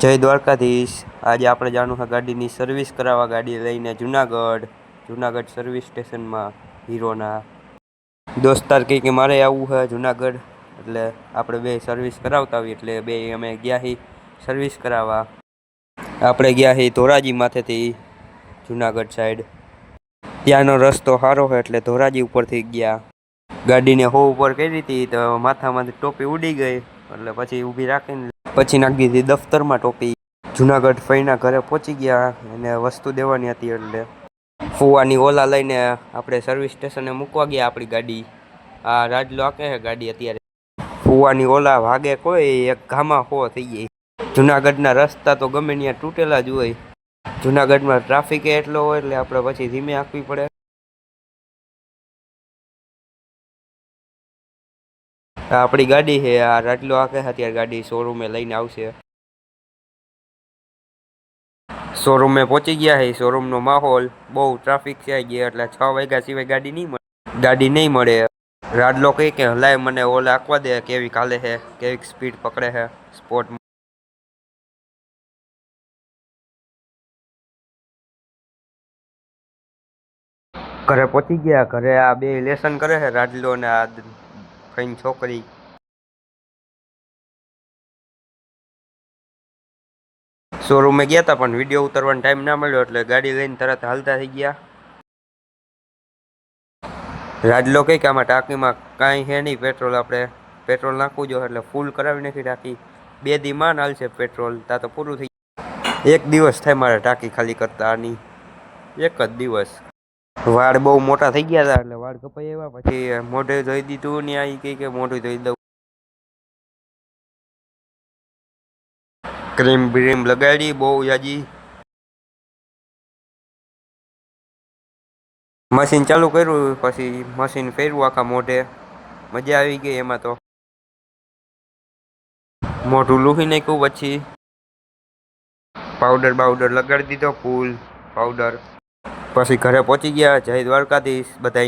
જય દ્વારકાધીશ। આજે આપણે જવાનું છે ગાડીની સર્વિસ કરાવવા, ગાડી લઈને જુનાગઢ સર્વિસ સ્ટેશનમાં હીરોના દોસ્તાર કે મારે આવવું છે જુનાગઢ, એટલે આપણે બે સર્વિસ કરાવતા આવીએ, એટલે બે અમે ગયા હી સર્વિસ કરાવવા। આપણે ગયા હી ધોરાજી માથેથી જુનાગઢ સાઈડ, ત્યાંનો રસ્તો સારો છે એટલે ધોરાજી ઉપરથી ગયા। ગાડીને ઉપર કરી હતી તો માથામાંથી ટોપી ઉડી ગઈ, એટલે પછી ઊભી રાખીને પછી નાખી દીધી દફતરમાં ટોપી। જુનાગઢ ફઈના ઘરે પહોંચી ગયા, એને વસ્તુ દેવાની હતી એટલે ફુવાની ઓલા લઈને આપણે સર્વિસ સ્ટેશને મૂકવા ગયા આપણી ગાડી। આ રાજલો આકે છે ગાડી અત્યારે। ફુવાની ઓલા ભાગે કોઈ એક ઘામાં હો થઈ ગઈ। જુનાગઢના રસ્તા તો ગમે ત્યાં તૂટેલા જ હોય, જુનાગઢમાં ટ્રાફિક એટલો હોય એટલે આપણે પછી ધીમે આંકવી પડે। આપણી ગાડી છે, આ રાજલો આકે છે અત્યારે ગાડી શોરૂમે લઈને આવશે। શોરૂમે પહોંચી ગયા છે। શોરૂમનો માહોલ બહુ ટ્રાફિક છે ગયા, એટલે 6 વાગ્યા સિવાય ગાડી નહીં મળે। રાજલો કહે કે હલાય મને ઓલા આંકવા દે, કેવી કાલે છે, કેવી સ્પીડ પકડે છે સ્પોર્ટ। ઘરે પહોંચી ગયા, ઘરે આ બે લેસન કરે છે રાજલો ને આ કઈ છોકરી। શોરૂમે ગયા હતા પણ વિડીયો ઉતારવાનો ટાઈમ ના મળ્યો, એટલે ગાડી લઈને તરત હાલતા થઈ ગયા। રાજલો કહે કે આમાં ટાંકીમાં કાંઈ છે નહીં પેટ્રોલ, આપણે પેટ્રોલ નાખવું જોઈએ, એટલે ફૂલ કરાવી નાખી ટાંકી। 2 દી માં હાલશે પેટ્રોલ, તા તો પૂરું થઈ ગયું। 1 દિવસ થાય મારે ટાંકી ખાલી કરતા, આની 1 જ દિવસ। વાળ બહુ મોટા થઈ ગયા હતા એટલે વાળ કપાઈ આવ્યા, પછી મોઢે ધોઈ દીધું ને આ કહે કે મોઢું ધોઈ દઉં। ક્રીમ બ્રીમ લગાડી બહુ જાજી, મશીન ચાલુ કર્યું, પછી મશીન ફેરવું આખા મોઢે, મજા આવી ગઈ એમાં તો। મોઢું લૂહી નાખ્યું, પછી પાવડર બાવડર લગાડી દીધો, ફૂલ પાવડર। પછી ઘરે પહોંચી ગયા। જય દ્વારકાધીશ બધાય।